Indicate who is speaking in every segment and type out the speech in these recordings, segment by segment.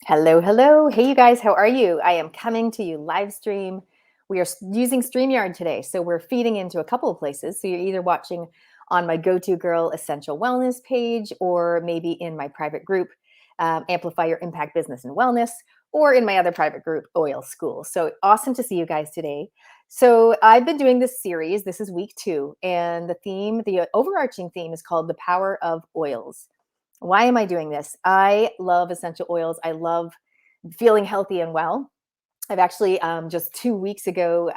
Speaker 1: Hello, hello. Hey, you guys, how are you? I am coming to you live stream. We are using StreamYard today. So we're feeding into a couple of places. So you're either watching on my Go To Girl Essential Wellness page, or maybe in my private group, Amplify Your Impact Business and Wellness, or in my other private group, Oil School. So awesome to see you guys today. So I've been doing this series. This is week 2. And the overarching theme is called The Power of Oils. Why am I doing this? I love essential oils. I love feeling healthy and well. I've actually just 2 weeks ago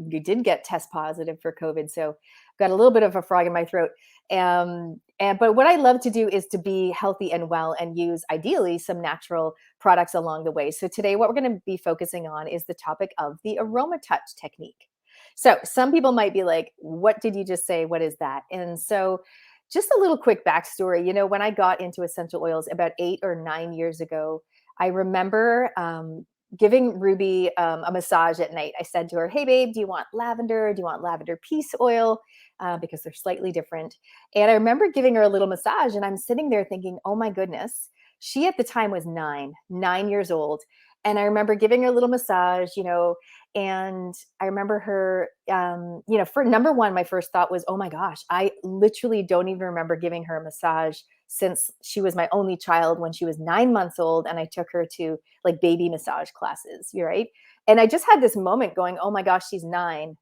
Speaker 1: did get test positive for COVID, so got a little bit of a frog in my throat. But what I love to do is to be healthy and well, and use ideally some natural products along the way. So today, what we're going to be focusing on is the topic of the Aromatouch technique. So some people might be like, "What did you just say? What is that?" And so just a little quick backstory. When I got into essential oils about 8 or 9 years ago, I remember giving Ruby a massage at night. I said to her, "Hey, babe, do you want lavender? Do you want lavender peace oil?" Because they're slightly different. And I remember giving her a little massage, and I'm sitting there thinking, oh my goodness. She at the time was 9 years old. And I remember giving her a little massage, and I remember her, for number one, my first thought was, oh my gosh, I literally don't even remember giving her a massage since she was my only child when she was 9 months old. And I took her to like baby massage classes, right? And I just had this moment going, oh my gosh, she's 9.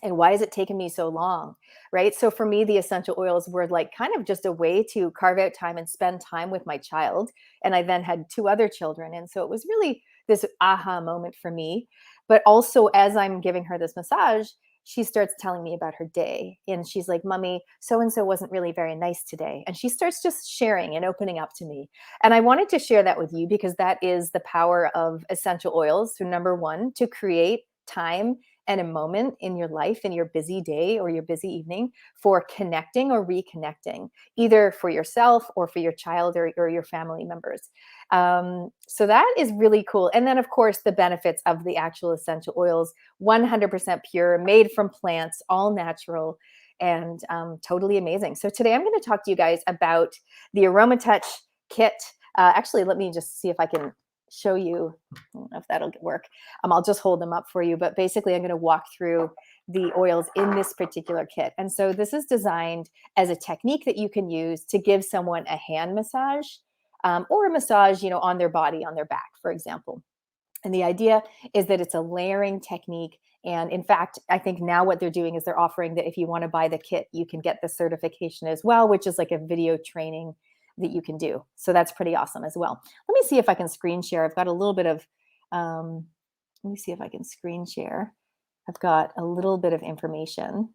Speaker 1: And why has it taken me so long? Right. So for me, the essential oils were like kind of just a way to carve out time and spend time with my child. And I then had 2 other children. And so it was really this aha moment for me. But also, as I'm giving her this massage, she starts telling me about her day. And she's like, Mommy, so and so wasn't really very nice today. And she starts just sharing and opening up to me. And I wanted to share that with you because that is the power of essential oils. So, number one, to create time and a moment in your life, in your busy day or your busy evening, for connecting or reconnecting, either for yourself or for your child or your family members. So that is really cool. And then, of course, the benefits of the actual essential oils: 100% pure, made from plants, all natural, and totally amazing. So today I'm going to talk to you guys about the Aromatouch Kit. Actually, let me just see if I can show you. I don't know if that'll work. I'll just hold them up for you. But basically, I'm going to walk through the oils in this particular kit. And so this is designed as a technique that you can use to give someone a hand massage, or a massage, on their body, on their back, for example. And the idea is that it's a layering technique. And in fact, I think now what they're doing is they're offering that if you want to buy the kit, you can get the certification as well, which is like a video training that you can do. So that's pretty awesome as well. Let me see if I can screen share. I've got a little bit of, let me see if I can screen share. I've got a little bit of information.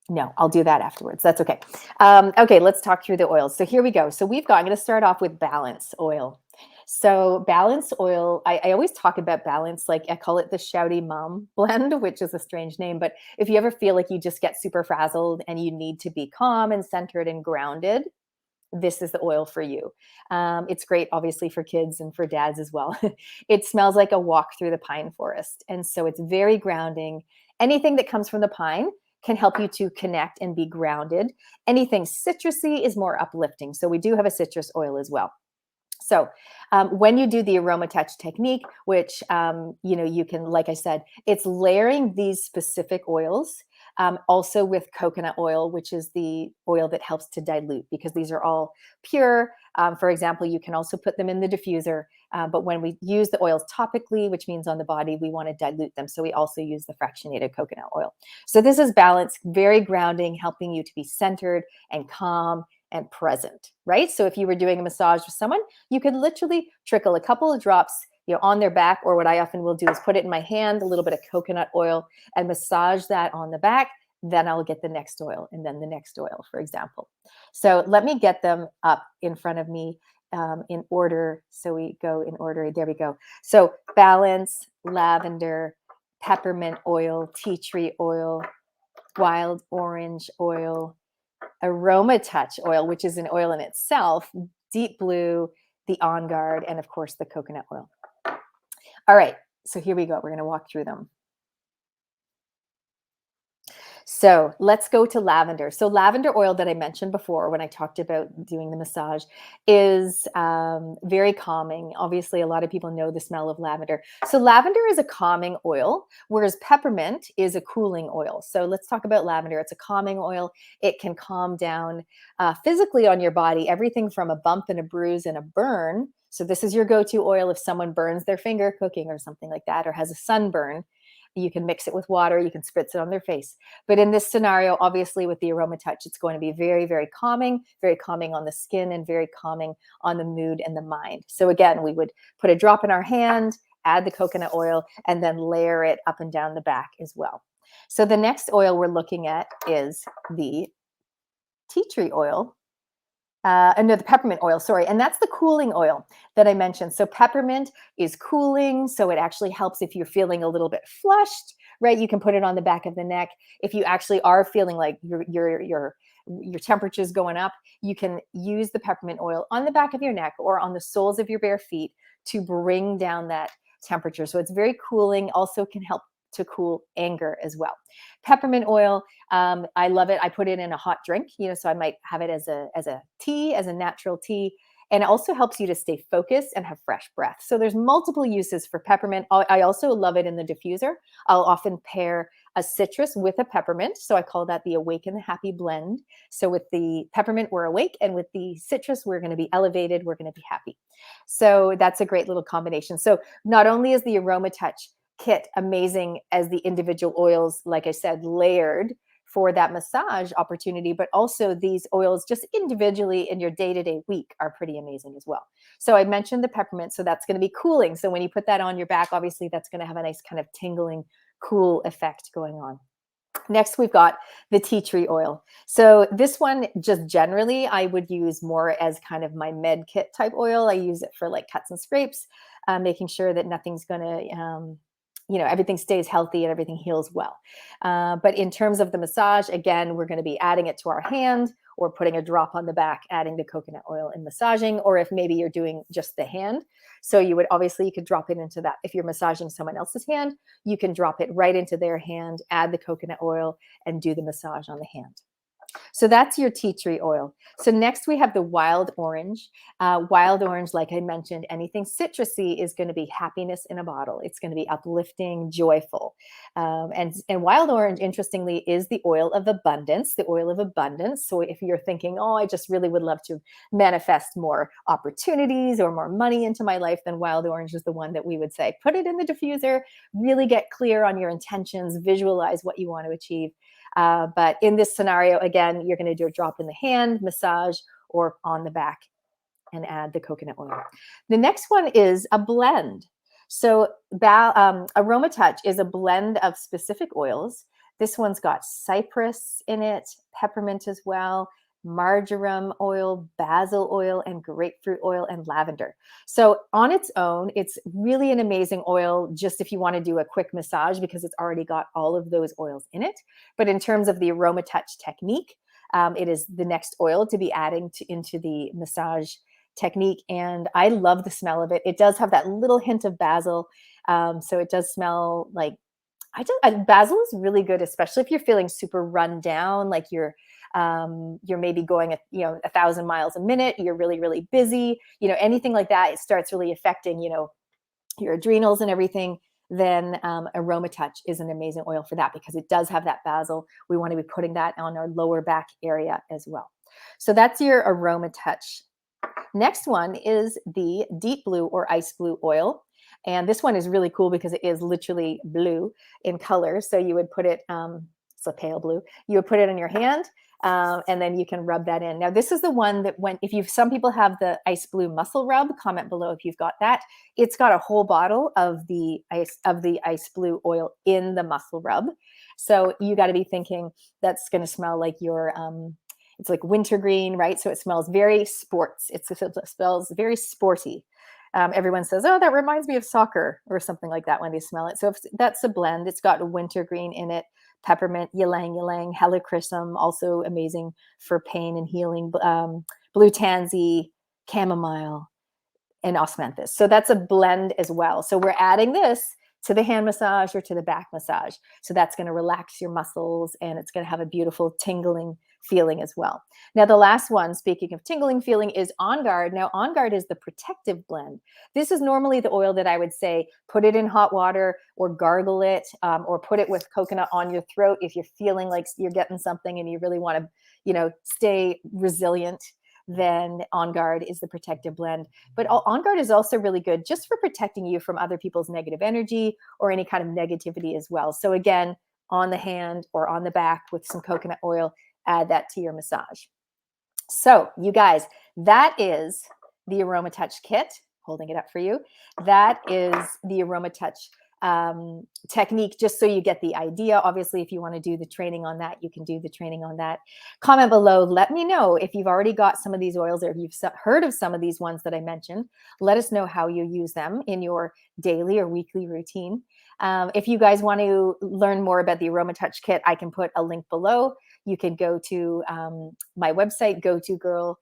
Speaker 1: No, I'll do that afterwards. That's okay. Okay, let's talk through the oils. So here we go. So I'm going to start off with balance oil. So balance oil, I always talk about balance, like I call it the shouty mom blend, which is a strange name. But if you ever feel like you just get super frazzled and you need to be calm and centered and grounded, this is the oil for you. It's great, obviously, for kids and for dads as well. It smells like a walk through the pine forest. And so it's very grounding. Anything that comes from the pine can help you to connect and be grounded. Anything citrusy is more uplifting. So we do have a citrus oil as well. So when you do the Aromatouch technique, which, you can, like I said, it's layering these specific oils, also with coconut oil, which is the oil that helps to dilute, because these are all pure. For example, you can also put them in the diffuser. But when we use the oils topically, which means on the body, we want to dilute them. So we also use the fractionated coconut oil. So this is balance, very grounding, helping you to be centered and calm and present, right? So if you were doing a massage with someone, you could literally trickle a couple of drops, on their back, or what I often will do is put it in my hand, a little bit of coconut oil, and massage that on the back. Then I'll get the next oil, and then the next oil, for example. So let me get them up in front of me in order. So we go in order. There we go. So balance, lavender, peppermint oil, tea tree oil, wild orange oil, Aromatouch oil, which is an oil in itself, deep blue, the On Guard, and of course the coconut oil. All right, so here we go. We're going to walk through them. So let's go to lavender. So lavender oil that I mentioned before when I talked about doing the massage is very calming. Obviously, a lot of people know the smell of lavender. So lavender is a calming oil, whereas peppermint is a cooling oil. So let's talk about lavender. It's a calming oil. It can calm down physically on your body, everything from a bump and a bruise and a burn. So this is your go-to oil if someone burns their finger cooking or something like that, or has a sunburn. You can mix it with water. You can spritz it on their face. But in this scenario, obviously with the Aromatouch, it's going to be very, very calming on the skin and very calming on the mood and the mind. So again, we would put a drop in our hand, add the coconut oil, and then layer it up and down the back as well. So the next oil we're looking at is the tea tree oil. No, the peppermint oil, sorry. And that's the cooling oil that I mentioned. So peppermint is cooling. So it actually helps if you're feeling a little bit flushed, right? You can put it on the back of the neck. If you actually are feeling like your temperature is going up, you can use the peppermint oil on the back of your neck or on the soles of your bare feet to bring down that temperature. So it's very cooling, also can help to cool anger as well. Peppermint oil, I love it. I put it in a hot drink, so I might have it as a tea, as a natural tea. And it also helps you to stay focused and have fresh breath. So there's multiple uses for peppermint. I also love it in the diffuser. I'll often pair a citrus with a peppermint. So I call that the awake and the happy blend. So with the peppermint, we're awake. And with the citrus, we're going to be elevated. We're going to be happy. So that's a great little combination. So not only is the Aromatouch Kit amazing as the individual oils, like I said, layered for that massage opportunity, but also these oils just individually in your day-to-day week are pretty amazing as well. So I mentioned the peppermint, so that's going to be cooling. So when you put that on your back, obviously that's going to have a nice kind of tingling, cool effect going on. Next, we've got the tea tree oil. So this one, just generally, I would use more as kind of my med kit type oil. I use it for like cuts and scrapes, making sure that nothing's going to everything stays healthy and everything heals well. But in terms of the massage, again, we're going to be adding it to our hand or putting a drop on the back, adding the coconut oil and massaging, or if maybe you're doing just the hand. So you could drop it into that. If you're massaging someone else's hand, you can drop it right into their hand, add the coconut oil and do the massage on the hand. So that's your tea tree oil. So next we have the wild orange. Wild orange, like I mentioned, anything citrusy is going to be happiness in a bottle. It's going to be uplifting, joyful. And wild orange, interestingly, is the oil of abundance, the oil of abundance. So if you're thinking, oh, I just really would love to manifest more opportunities or more money into my life, then wild orange is the one that we would say, put it in the diffuser, really get clear on your intentions, visualize what you want to achieve. But in this scenario, again, you're going to do a drop in the hand, massage, or on the back and add the coconut oil. The next one is a blend. So Aromatouch is a blend of specific oils. This one's got cypress in it, peppermint as well, marjoram oil, basil oil, and grapefruit oil, and lavender. So on its own, it's really an amazing oil just if you want to do a quick massage because it's already got all of those oils in it. But in terms of the Aromatouch technique, it is the next oil to be adding into the massage technique. And I love the smell of it. It does have that little hint of basil. So it does smell like, basil is really good, especially if you're feeling super run down, like you're maybe going at 1,000 miles a minute, you're really, really busy, anything like that, it starts really affecting, your adrenals and everything. Then Aromatouch is an amazing oil for that because it does have that basil. We want to be putting that on our lower back area as well. So that's your Aromatouch. Next one is the deep blue or ice blue oil. And this one is really cool because it is literally blue in color. So you would put it, it's a pale blue, you would put it on your hand and then you can rub that in. Now, this is the one that some people have the ice blue muscle rub, comment below if you've got that. It's got a whole bottle of the ice blue oil in the muscle rub. So you got to be thinking that's going to smell like it's like wintergreen, right? So it smells very sports. It smells very sporty. Everyone says, oh, that reminds me of soccer or something like that when they smell it. So that's a blend. It's got wintergreen in it, peppermint, ylang ylang, helichrysum, also amazing for pain and healing, blue tansy, chamomile, and osmanthus. So that's a blend as well. So we're adding this to the hand massage or to the back massage. So that's going to relax your muscles and it's going to have a beautiful tingling feeling as well. Now, the last one, speaking of tingling feeling, is On Guard. Now, On Guard is the protective blend. This is normally the oil that I would say put it in hot water or gargle it, or put it with coconut on your throat if you're feeling like you're getting something and you really want to, stay resilient. Then On Guard is the protective blend. But On Guard is also really good just for protecting you from other people's negative energy or any kind of negativity as well. So again, on the hand or on the back with some coconut oil, add that to your massage. So you guys, that is the Aromatouch Kit. Holding it up for you. That is the Aromatouch technique, just so you get the idea. Obviously, if you want to do the training on that, you can do the training on that. Comment below. Let me know if you've already got some of these oils or if you've heard of some of these ones that I mentioned. Let us know how you use them in your daily or weekly routine. If you guys want to learn more about the Aromatouch Kit, I can put a link below. You can go to my website, Go To Girl.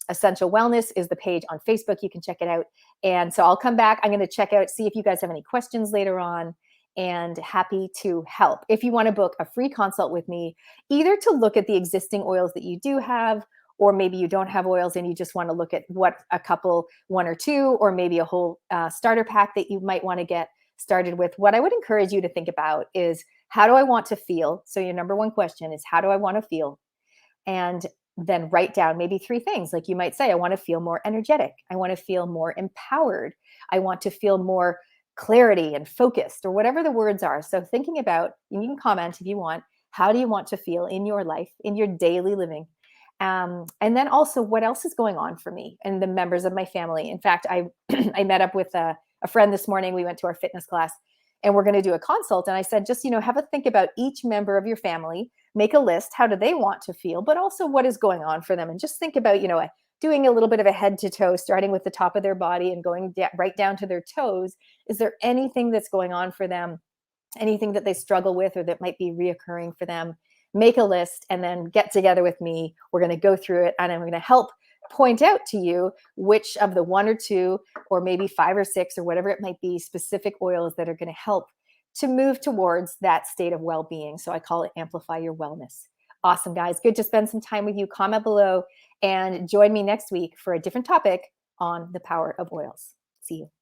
Speaker 1: Essential Wellness is the page on Facebook. You can check it out. And so I'll come back. I'm going to check out, see if you guys have any questions later on, and happy to help. If you want to book a free consult with me, either to look at the existing oils that you do have, or maybe you don't have oils and you just want to look at what a couple, one or two, or maybe a whole starter pack that you might want to get started with. What I would encourage you to think about is, how do I want to feel? So your number one question is, how do I want to feel? And then write down maybe 3 things. Like you might say, I want to feel more energetic. I want to feel more empowered. I want to feel more clarity and focused, or whatever the words are. So thinking about, and you can comment if you want, how do you want to feel in your life, in your daily living? And then also, what else is going on for me and the members of my family? In fact, I I met up with a friend this morning. We went to our fitness class and we're going to do a consult. And I said, just, have a think about each member of your family, make a list. How do they want to feel? But also, what is going on for them? And just think about, doing a little bit of a head to toe, starting with the top of their body and going right down to their toes. Is there anything that's going on for them? Anything that they struggle with or that might be reoccurring for them? Make a list and then get together with me. We're going to go through it and I'm going to help point out to you which of the 1 or 2 or maybe 5 or 6 or whatever it might be, specific oils that are going to help to move towards that state of well-being. So I call it Amplify Your Wellness. Awesome, guys. Good to spend some time with you. Comment below and join me next week for a different topic on the power of oils. See you.